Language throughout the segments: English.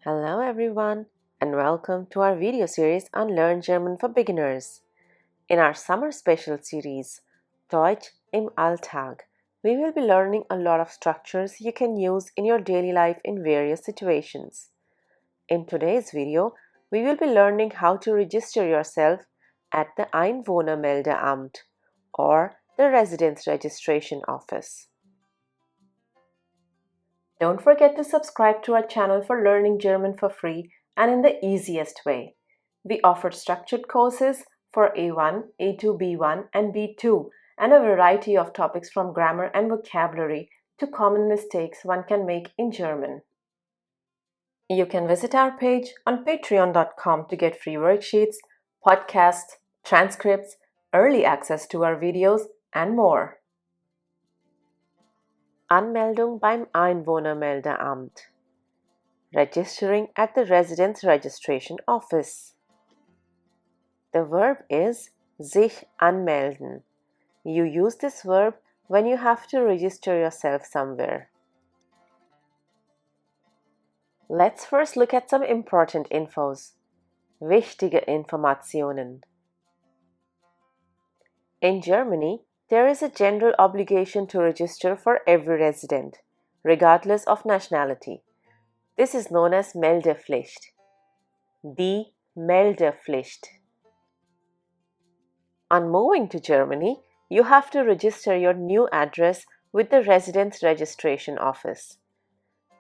Hello everyone and welcome to our video series on Learn German for Beginners. In our summer special series, Deutsch im Alltag, we will be learning a lot of structures you can use in your daily life in various situations. In today's video, we will be learning how to register yourself at the Einwohnermeldeamt or the Residence Registration Office. Don't forget to subscribe to our channel for learning German for free and in the easiest way. We offer structured courses for A1, A2, B1 and B2 and a variety of topics from grammar and vocabulary to common mistakes one can make in German. You can visit our page on patreon.com to get free worksheets, podcasts, transcripts, early access to our videos and more. Anmeldung beim Einwohnermeldeamt. Registering at the Residence Registration Office. The verb is sich anmelden. You use this verb when you have to register yourself somewhere. Let's first look at some important infos. Wichtige Informationen. In Germany, there is a general obligation to register for every resident, regardless of nationality. This is known as Meldepflicht. Die Meldepflicht. On moving to Germany, you have to register your new address with the Residence Registration Office.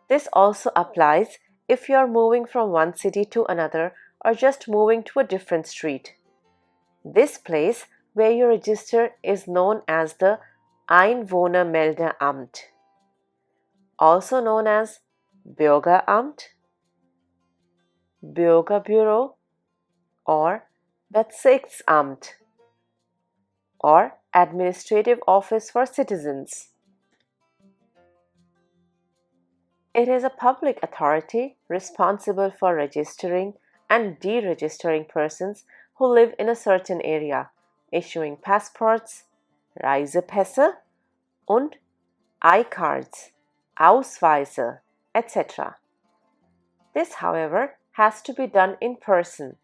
This also applies if you are moving from one city to another or just moving to a different street. This place where you register is known as the Einwohnermeldeamt, also known as Bürgeramt, Bürgerbüro, or Bezirksamt, or Administrative Office for Citizens. It is a public authority responsible for registering and deregistering persons who live in a certain area, issuing passports, Reisepässe und I-Cards, Ausweise, etc. This, however, has to be done in person.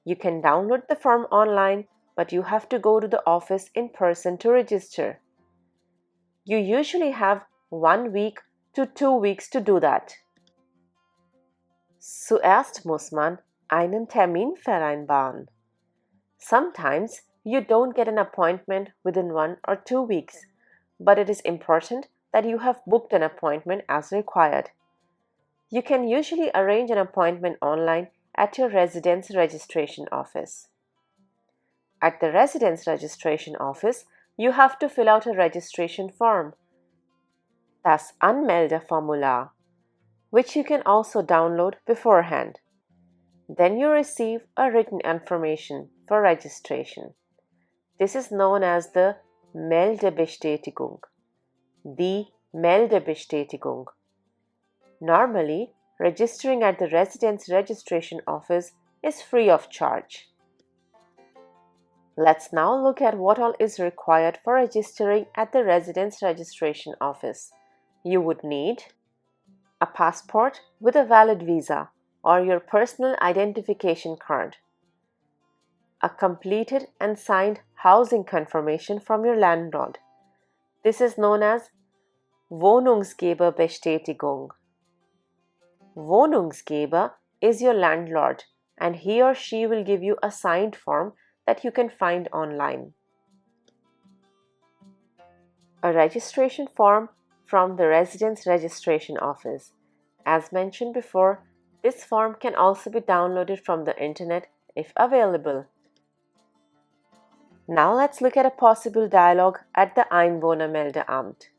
You can download the form online, but you have to go to the office in person to register. You usually have 1 week to 2 weeks to do that. Zuerst muss man einen Termin vereinbaren. Sometimes you don't get an appointment within 1 or 2 weeks, but it is important that you have booked an appointment as required. You can usually arrange an appointment online at your residence registration office. At the residence registration office, you have to fill out a registration form, das Anmeldeformular, which you can also download beforehand. Then you receive a written information for registration. This is known as the Meldebestätigung. Die Meldebestätigung. Normally, registering at the Residence Registration Office is free of charge. Let's now look at what all is required for registering at the Residence Registration Office. You would need a passport with a valid visa or your personal identification card, a completed and signed housing confirmation from your landlord. This is known as Wohnungsgeberbestätigung. Wohnungsgeber is your landlord and he or she will give you a signed form that you can find online. A registration form from the Residence Registration Office. As mentioned before, this form can also be downloaded from the internet if available. Now let's look at a possible dialogue at the Einwohnermeldeamt.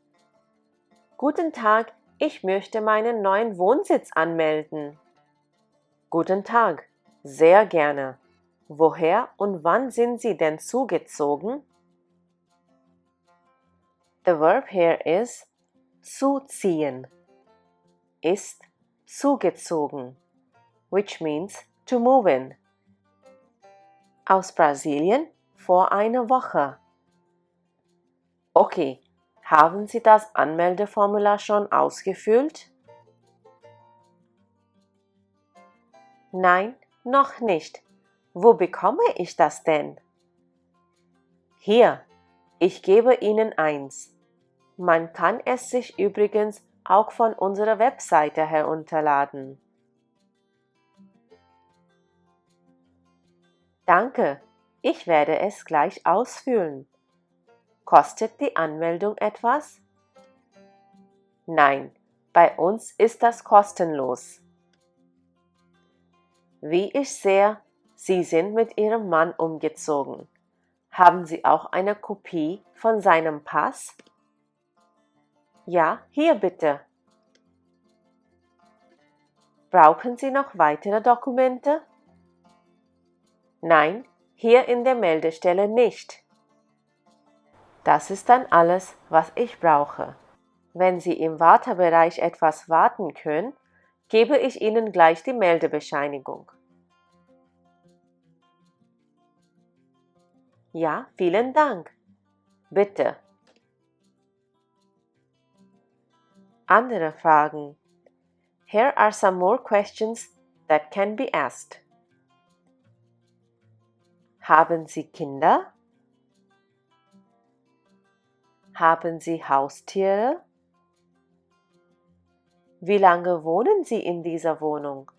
Guten Tag, ich möchte meinen neuen Wohnsitz anmelden. Guten Tag, sehr gerne. Woher und wann sind Sie denn zugezogen? The verb here is zuziehen, ist zugezogen, which means to move in. Aus Brasilien vor einer Woche. Okay, haben Sie das Anmeldeformular schon ausgefüllt? Nein, noch nicht. Wo bekomme ich das denn? Hier, ich gebe Ihnen eins. Man kann es sich übrigens auch von unserer Webseite herunterladen. Danke, ich werde es gleich ausfüllen. Kostet die Anmeldung etwas? Nein, bei uns ist das kostenlos. Wie ich sehe, Sie sind mit Ihrem Mann umgezogen. Haben Sie auch eine Kopie von seinem Pass? Ja, hier bitte. Brauchen Sie noch weitere Dokumente? Nein, hier in der Meldestelle nicht. Das ist dann alles, was ich brauche. Wenn Sie im Wartebereich etwas warten können, gebe ich Ihnen gleich die Meldebescheinigung. Ja, vielen Dank. Bitte. Andere Fragen. Here are some more questions that can be asked. Haben Sie Kinder? Haben Sie Haustiere? Wie lange wohnen Sie in dieser Wohnung?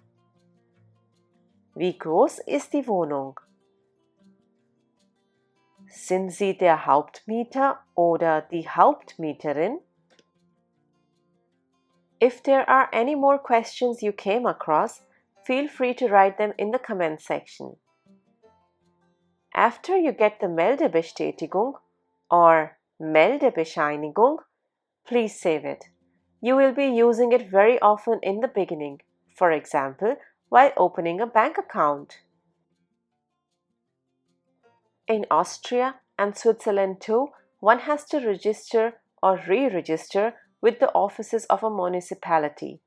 Wie groß ist die Wohnung? Sind Sie der Hauptmieter oder die Hauptmieterin? If there are any more questions you came across, feel free to write them in the comment section. After you get the Meldebestätigung or Meldebescheinigung, please save it. You will be using it very often in the beginning, for example, while opening a bank account. In Austria and Switzerland too, one has to register or re-register with the offices of a municipality.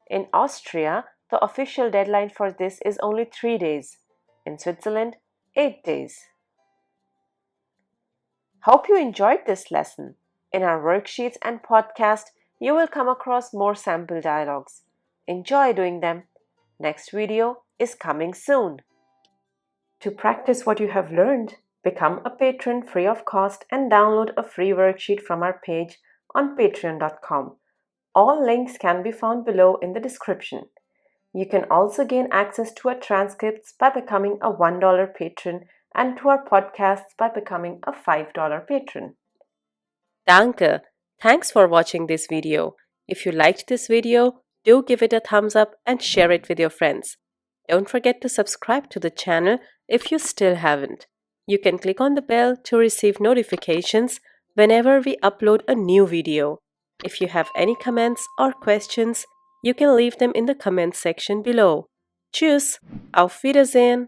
In Austria, the official deadline for this is only 3 days. In Switzerland, 8 days. Hope you enjoyed this lesson. In our worksheets and podcast, you will come across more sample dialogues. Enjoy doing them. Next video is coming soon. To practice what you have learned, become a patron free of cost and download a free worksheet from our page on patreon.com. All links can be found below in the description. You can also gain access to our transcripts by becoming a $1 patron and to our podcasts by becoming a $5 patron. Danke! Thanks for watching this video. If you liked this video, do give it a thumbs up and share it with your friends. Don't forget to subscribe to the channel if you still haven't. You can click on the bell to receive notifications whenever we upload a new video. If you have any comments or questions, you can leave them in the comments section below. Tschüss, auf Wiedersehen!